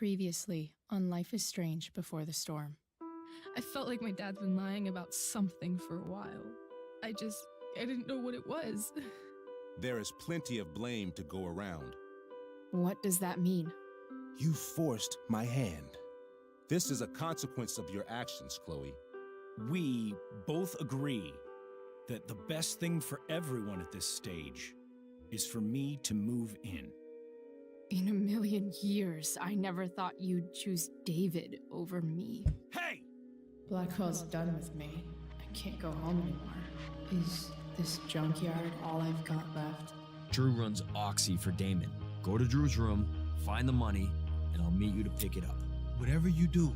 Previously on Life is Strange Before the Storm. I felt like my dad's been lying about something for a while. I didn't know what it was. There is plenty of blame to go around. What does that mean? You forced my hand. This is a consequence of your actions, Chloe. We both agree that the best thing for everyone at this stage is for me to move in. In a million years, I never thought you'd choose David over me. Hey! Blackwell's done with me. I can't go home anymore. Is this junkyard all I've got left? Drew runs Oxy for Damon. Go to Drew's room, find the money, and I'll meet you to pick it up. Whatever you do,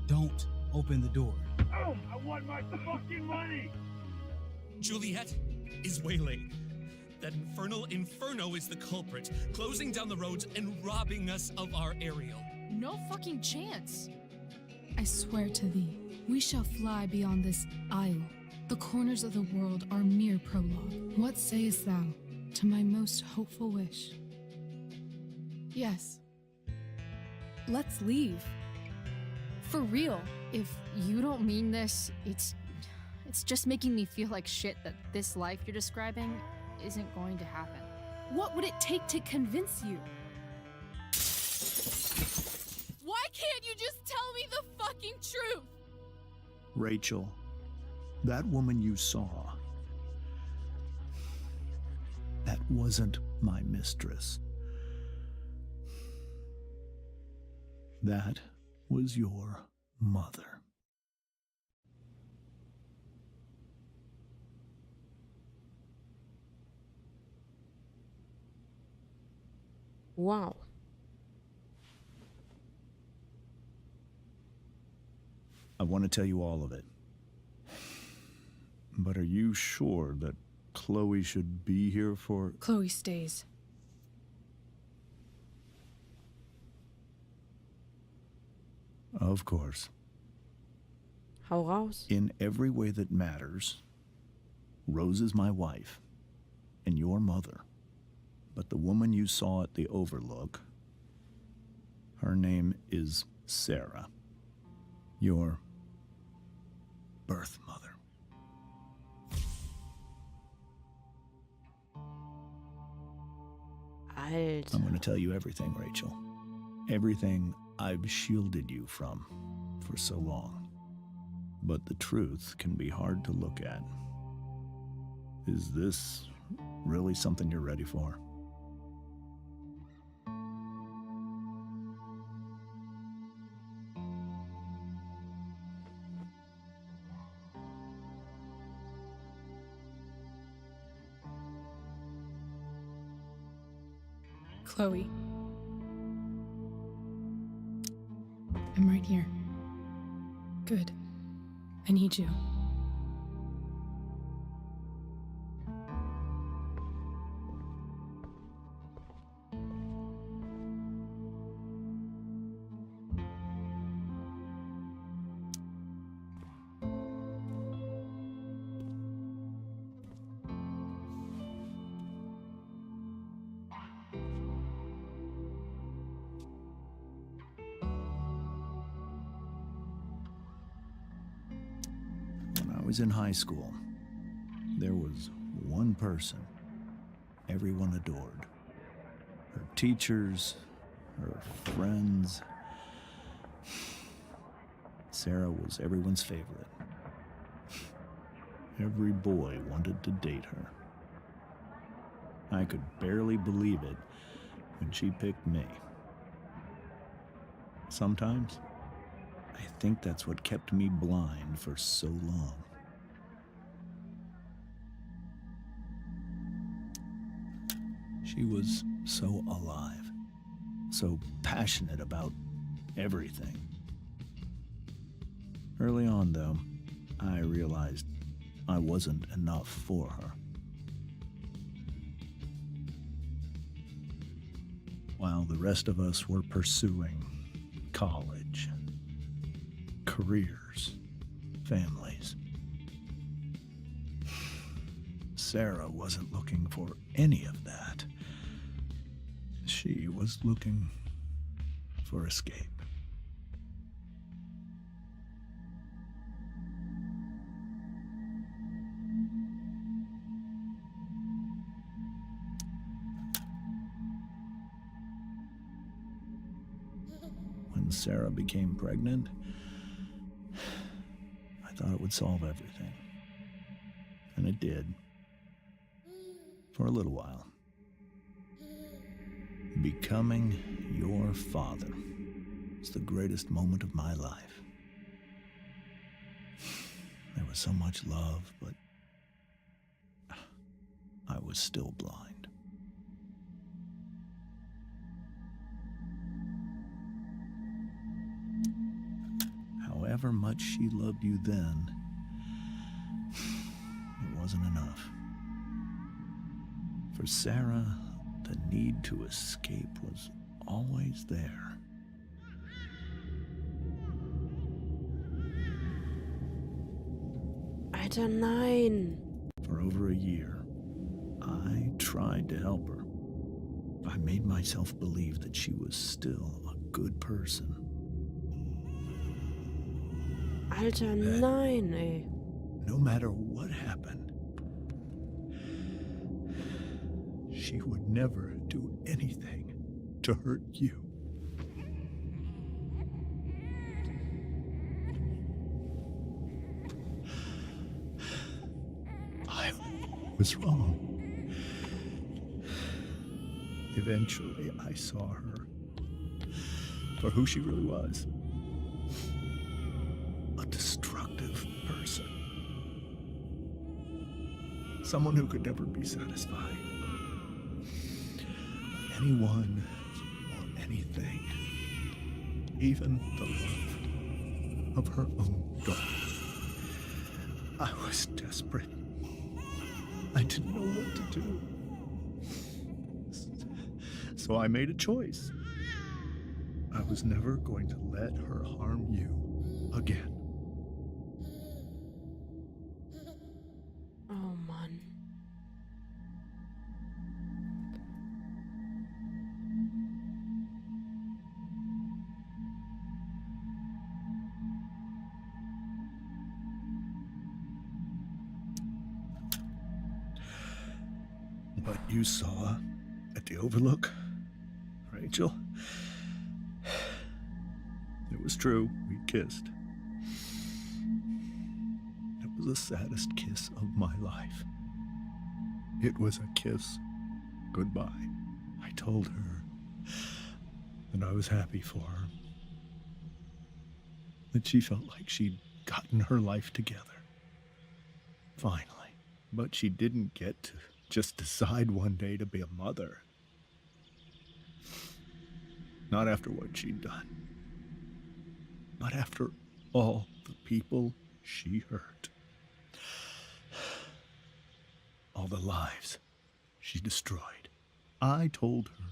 don't open the door. Oh, I want my fucking money! Juliet is waylaid. That infernal inferno is the culprit, closing down the roads and robbing us of our aerial. No fucking chance. I swear to thee, we shall fly beyond this isle. The corners of the world are mere prologue. What sayest thou to my most hopeful wish? Yes. Let's leave. For real. If you don't mean this, it's just making me feel like shit that this life you're describing isn't going to happen. What would it take to convince you? Why can't you just tell me the fucking truth? Rachel, that woman you saw, that wasn't my mistress. That was your mother. Wow. I want to tell you all of it. But are you sure that Chloe should be here for... Chloe stays. Of course. Hau raus. In every way that matters, Rose is my wife and your mother. But the woman you saw at the Overlook, her name is Sarah, your birth mother. Alter. I'm going to tell you everything, Rachel. Everything I've shielded you from for so long. But the truth can be hard to look at. Is this really something you're ready for? Chloe. I'm right here. Good. I need you. When I was in high school, there was one person everyone adored. Her teachers, her friends. Sarah was everyone's favorite. Every boy wanted to date her. I could barely believe it when she picked me. Sometimes, I think that's what kept me blind for so long. She was so alive, so passionate about everything. Early on, though, I realized I wasn't enough for her. While the rest of us were pursuing college, careers, families, Sarah wasn't looking for any of that. She was looking for escape. When Sarah became pregnant, I thought it would solve everything. And it did. For a little while. Becoming your father was the greatest moment of my life. There was so much love, but I was still blind. However much she loved you then, it wasn't enough. For Sarah, the need to escape was always there. Alter, nein. For over a year, I tried to help her. I made myself believe that she was still a good person. Alter, nein, ey. No matter what happened, she would never do anything to hurt you. I was wrong. Eventually, I saw her for who she really was. A destructive person. Someone who could never be satisfied. Anyone or anything. Even the love of her own daughter. I was desperate. I didn't know what to do. So I made a choice. I was never going to let her harm you again. Oh Mann. What you saw at the Overlook, Rachel, it was true. We kissed. It was the saddest kiss of my life. It was a kiss goodbye. I told her that I was happy for her. That she felt like she'd gotten her life together. Finally. But she didn't get to just decide one day to be a mother. Not after what she'd done. Not after all the people she hurt. All the lives she destroyed. I told her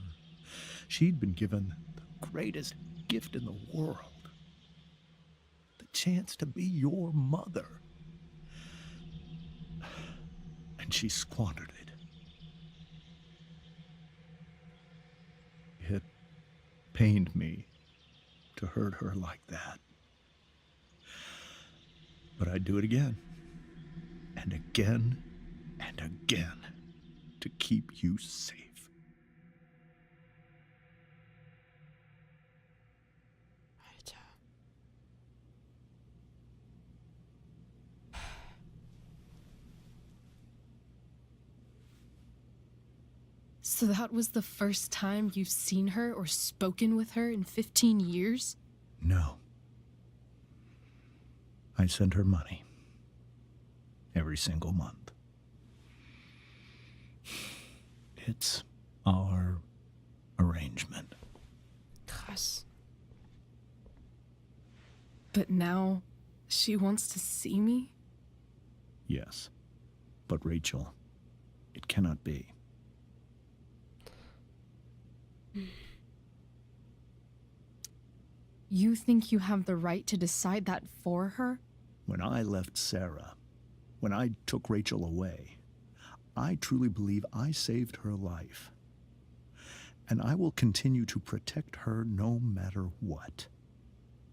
she'd been given the greatest gift in the world. The chance to be your mother. And she squandered it. It pained me to hurt her like that. But I'd do it again. And again. And again. To keep you safe. Alter. So that was the first time you've seen her or spoken with her in 15 years? No. I sent her money. Every single month. It's our arrangement. Krass. But now she wants to see me? Yes. But Rachel, it cannot be. You think you have the right to decide that for her? When I left Sarah, when I took Rachel away, I truly believe I saved her life. and I will continue to protect her no matter what.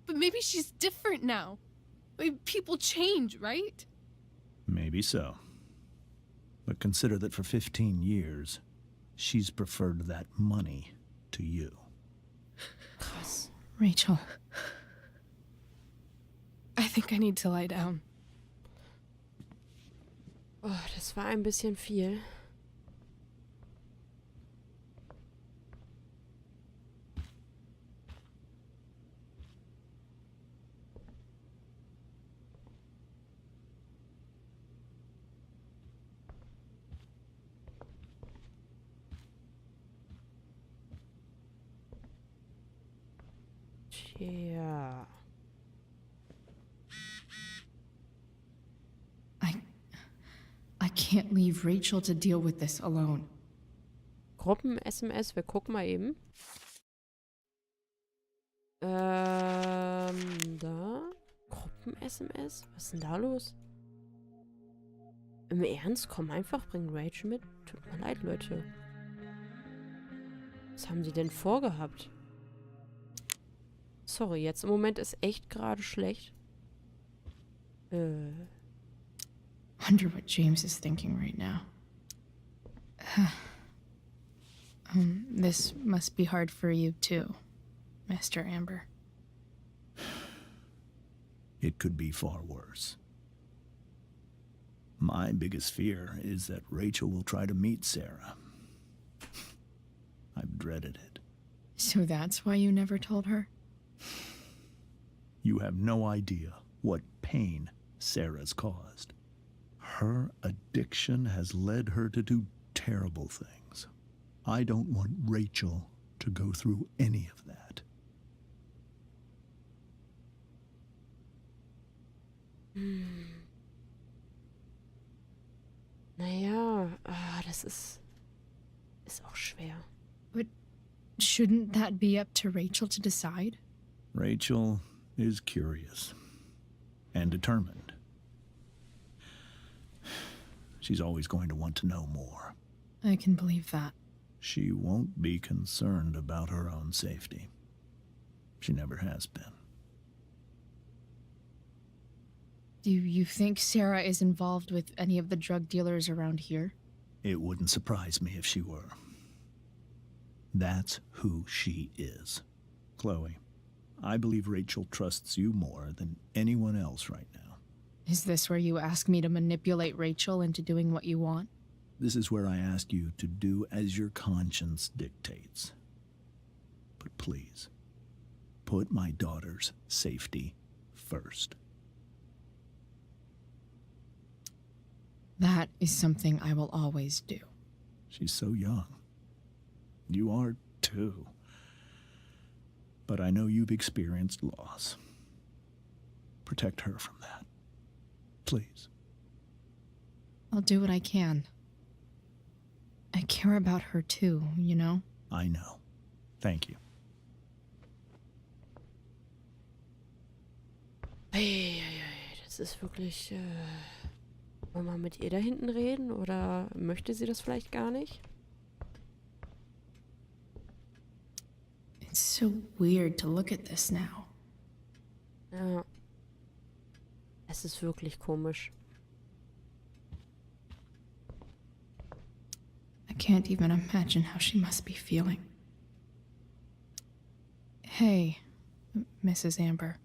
But maybe she's different now. Maybe people change, right? Maybe so. But consider that for 15 years, she's preferred that money to you. Krass. Rachel. I think I need to lie down. Oh, das war ein bisschen viel. Tja. I can't leave Rachel to deal with this alone. Gruppen-SMS, wir gucken mal eben. Da. Gruppen-SMS? Was ist denn da los? Im Ernst? Komm einfach, bring Rachel mit. Tut mir leid, Leute. Was haben die denn vorgehabt? Sorry, jetzt im Moment ist echt gerade schlecht. Wonder what James is thinking right now. This must be hard for you too, Mr. Amber. It could be far worse. My biggest fear is that Rachel will try to meet Sarah. I've dreaded it. So that's why you never told her? You have no idea what pain Sarah's caused. Her addiction has led her to do terrible things. I don't want Rachel to go through any of that. Naja, das ist auch schwer. But shouldn't that be up to Rachel to decide? Rachel is curious and determined. She's always going to want to know more. I can believe that. She won't be concerned about her own safety. She never has been. Do you think Sarah is involved with any of the drug dealers around here? It wouldn't surprise me if she were. That's who she is. Chloe, I believe Rachel trusts you more than anyone else right now. Is this where you ask me to manipulate Rachel into doing what you want? This is where I ask you to do as your conscience dictates. But please, put my daughter's safety first. That is something I will always do. She's so young. You are too. But I know you've experienced loss. Protect her from that. Please. I'll do what I can. I care about her too, you know? I know. Thank you. Das ist wirklich... Wollen wir mit ihr da hinten reden? Oder möchte sie das vielleicht gar nicht? It's so weird to look at this now. Ja. Es ist wirklich komisch. I can't even imagine how she must be feeling. Hey, Mrs. Amber.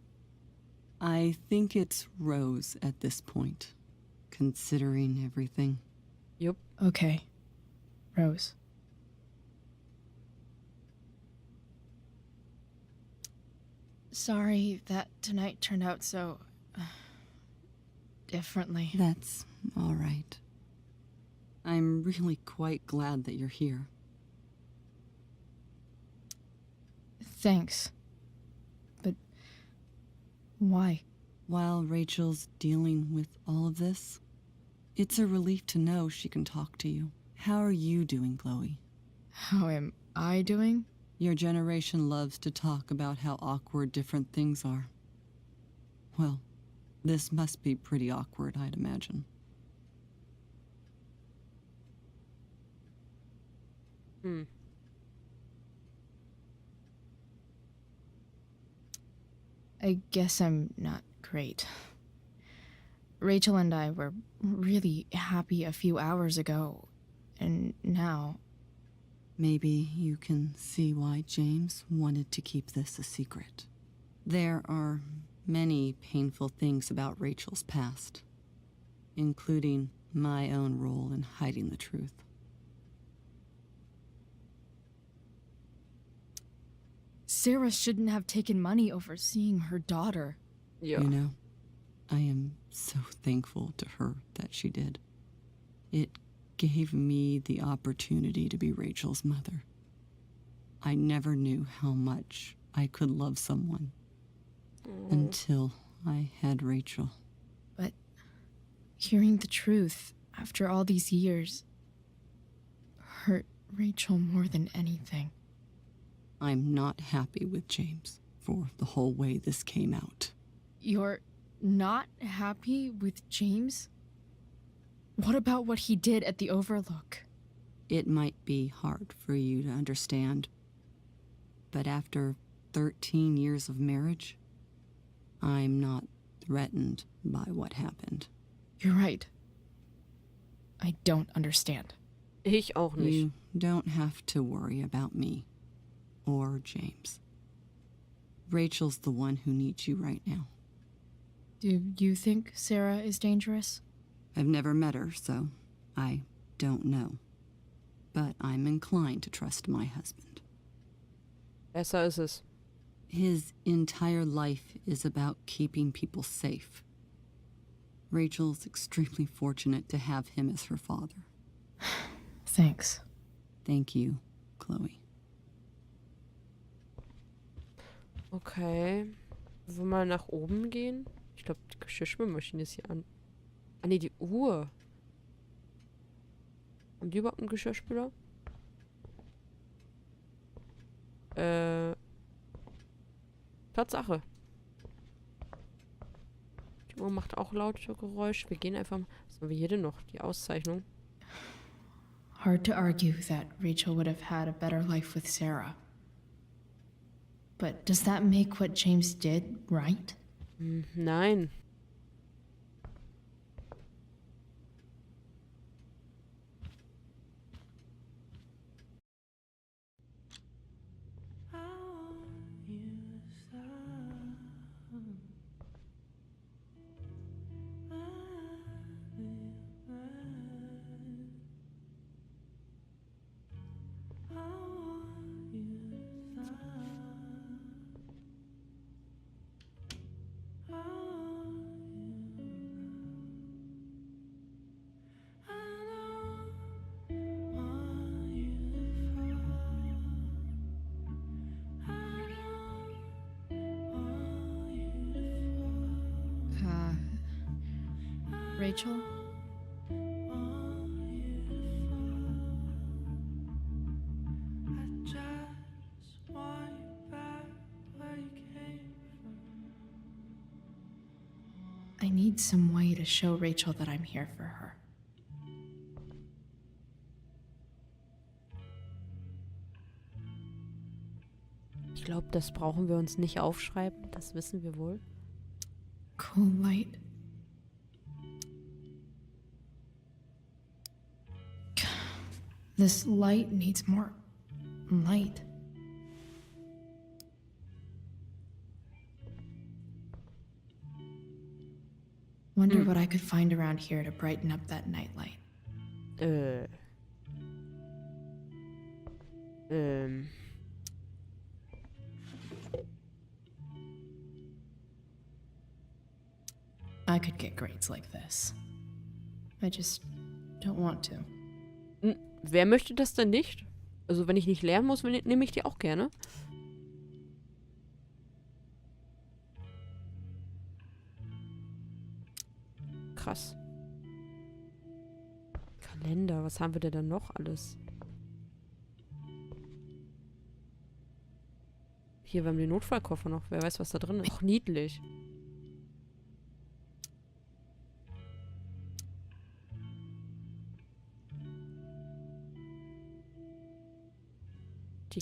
I think it's Rose at this point, considering everything. Yup. Okay, Rose. Sorry that tonight turned out so... differently. That's all right. I'm really quite glad that you're here. Thanks. But why? While Rachel's dealing with all of this, it's a relief to know she can talk to you. How are you doing, Chloe? How am I doing? Your generation loves to talk about how awkward different things are. Well, this must be pretty awkward, I'd imagine. I guess I'm not great. Rachel and I were really happy a few hours ago, and now... Maybe you can see why James wanted to keep this a secret. There are many painful things about Rachel's past, including my own role in hiding the truth. Sarah shouldn't have taken money over seeing her daughter. Ja. You know, I am so thankful to her that she did. It gave me the opportunity to be Rachel's mother. I never knew how much I could love someone until I had Rachel. But hearing the truth after all these years hurt Rachel more than anything. I'm not happy with James for the whole way this came out. You're not happy with James? What about what he did at the Overlook? It might be hard for you to understand, but after 13 years of marriage, I'm not threatened by what happened. You're right. I don't understand. Ich auch nicht. You don't have to worry about me or James. Rachel's the one who needs you right now. Do you think Sarah is dangerous? I've never met her, so I don't know. But I'm inclined to trust my husband. Besser ist es. His entire life is about keeping people safe. Rachel's extremely fortunate to have him as her father. Thanks. Thank you, Chloe. Okay. Wollen wir mal nach oben gehen? Ich glaube, die Geschirrspülmaschine ist hier an. Ah ne, die Uhr. Haben die überhaupt einen Geschirrspüler? Tatsache. Die Uhr macht auch laute Geräusche. Wir gehen einfach mal. Was haben wir hier denn noch? Die Auszeichnung. Hard to argue that Rachel would have had a better life with Sarah. But does that make what James did right? Nein. Rachel? I need some way to show Rachel that I'm here for her. Ich glaube, das brauchen wir uns nicht aufschreiben. Das wissen wir wohl. Cool light. This light needs more light. Wonder what I could find around here to brighten up that nightlight. I could get grades like this. I just don't want to. Wer möchte das denn nicht? Also wenn ich nicht lernen muss, nehme ich die auch gerne. Krass. Kalender, was haben wir denn da noch alles? Hier, wir haben den Notfallkoffer noch. Wer weiß, was da drin ist. Ach, niedlich.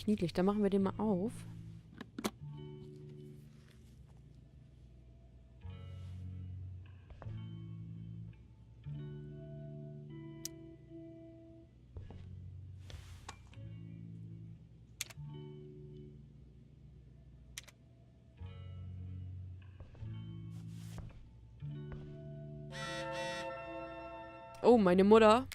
Niedlich. Dann machen wir den mal auf. Oh, meine Mutter.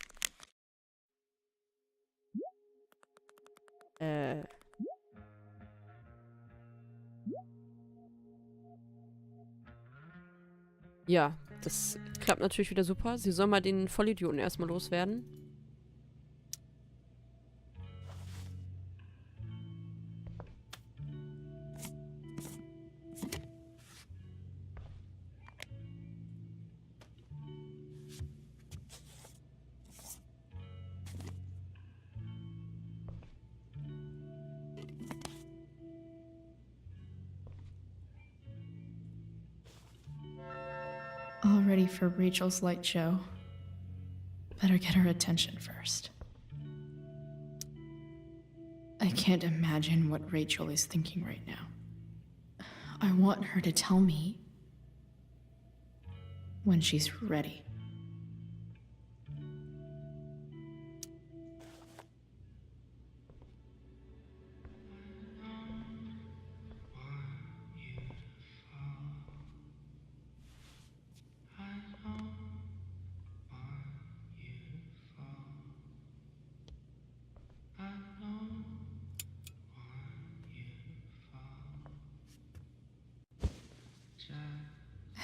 Ja, das klappt natürlich wieder super. Sie soll mal den Vollidioten erstmal loswerden. All ready for Rachel's light show. Better get her attention first. I can't imagine what Rachel is thinking right now. I want her to tell me when she's ready.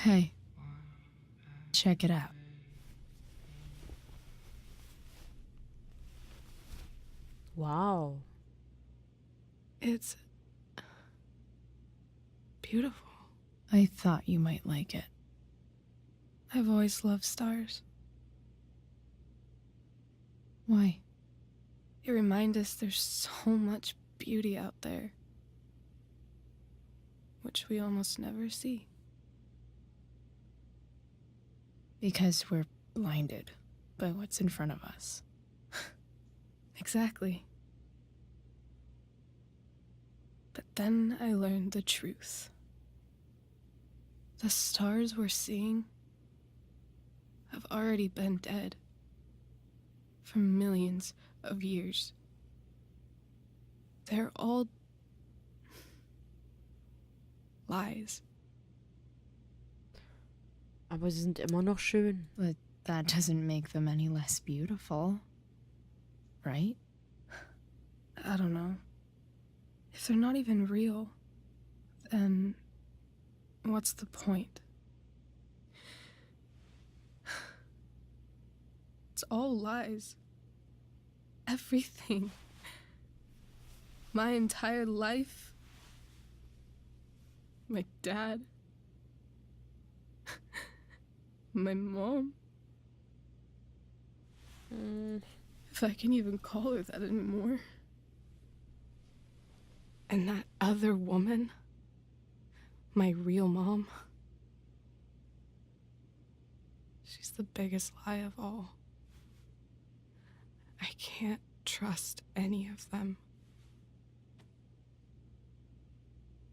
Hey, check it out. Wow. It's beautiful. I thought you might like it. I've always loved stars. Why? They remind us there's so much beauty out there, which we almost never see. Because we're blinded by what's in front of us. Exactly. But then I learned the truth. The stars we're seeing have already been dead for millions of years. They're all lies. Aber sie sind immer noch schön. But that doesn't make them any less beautiful, right? I don't know. If they're not even real, then what's the point? It's all lies. Everything. My entire life. My dad. My mom. If I can even call her that anymore. And that other woman. My real mom. She's the biggest lie of all. I can't trust any of them.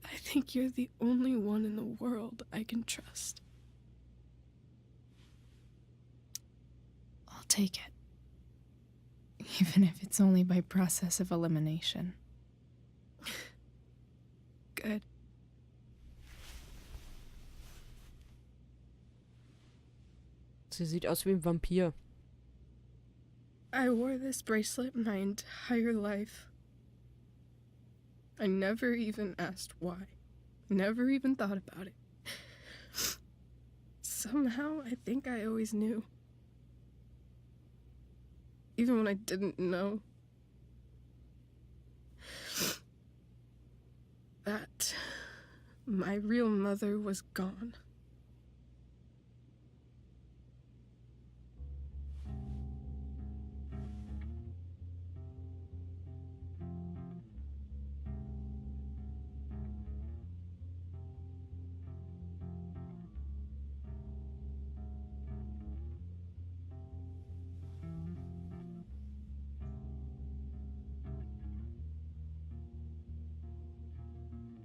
I think you're the only one in the world I can trust. I'll take it. Even if it's only by process of elimination. Good. Sie sieht aus wie ein Vampir. I wore this bracelet my entire life. I never even asked why. Never even thought about it. Somehow, I think I always knew. Even when I didn't know. That my real mother was gone.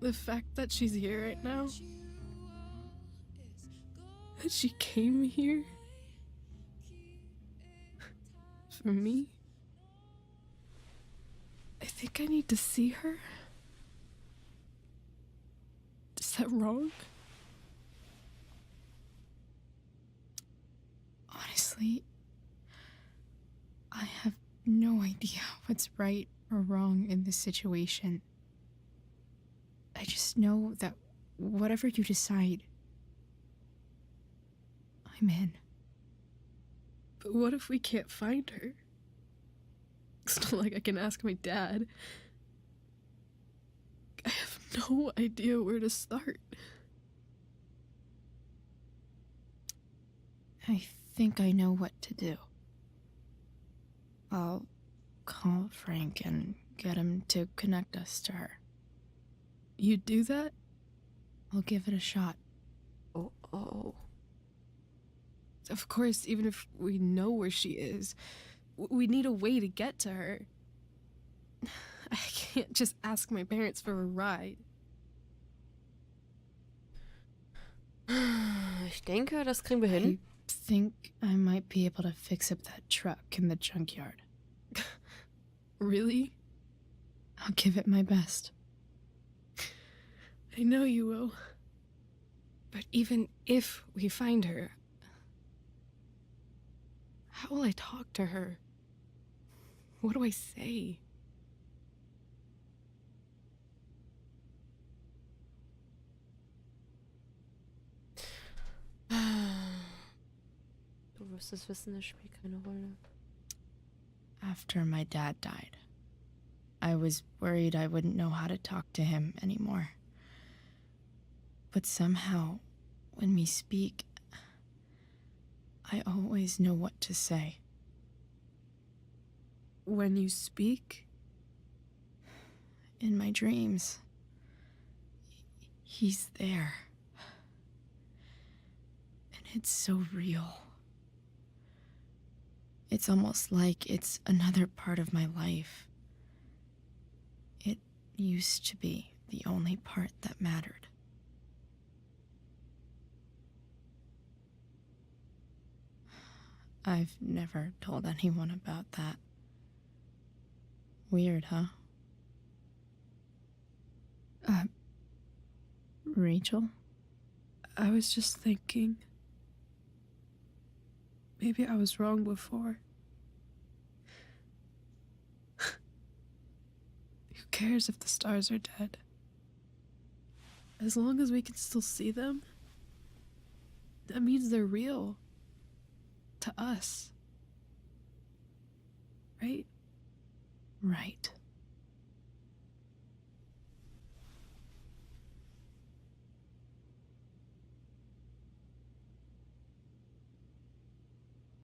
The fact that she's here right now, that she came here for me, I think I need to see her. Is that wrong? Honestly, I have no idea what's right or wrong in this situation. I just know that whatever you decide, I'm in. But what if we can't find her? It's not like I can ask my dad. I have no idea where to start. I think I know what to do. I'll call Frank and get him to connect us to her. You'd do that? I'll give it a shot. Oh. Of course, even if we know where she is, we need a way to get to her. I can't just ask my parents for a ride. Ich denke, das kriegen wir hin. I think I might be able to fix up that truck in the junkyard. Really? I'll give it my best. I know you will. But even if we find her, how will I talk to her? What do I say? Du wirst es wissen, das spielt keine Rolle. After my dad died, I was worried I wouldn't know how to talk to him anymore. But somehow, when we speak, I always know what to say. When you speak? In my dreams, he's there. And it's so real. It's almost like it's another part of my life. It used to be the only part that mattered. I've never told anyone about that. Weird, huh? Rachel? I was just thinking. Maybe I was wrong before. Who cares if the stars are dead? As long as we can still see them, that means they're real. To us. Right? Right.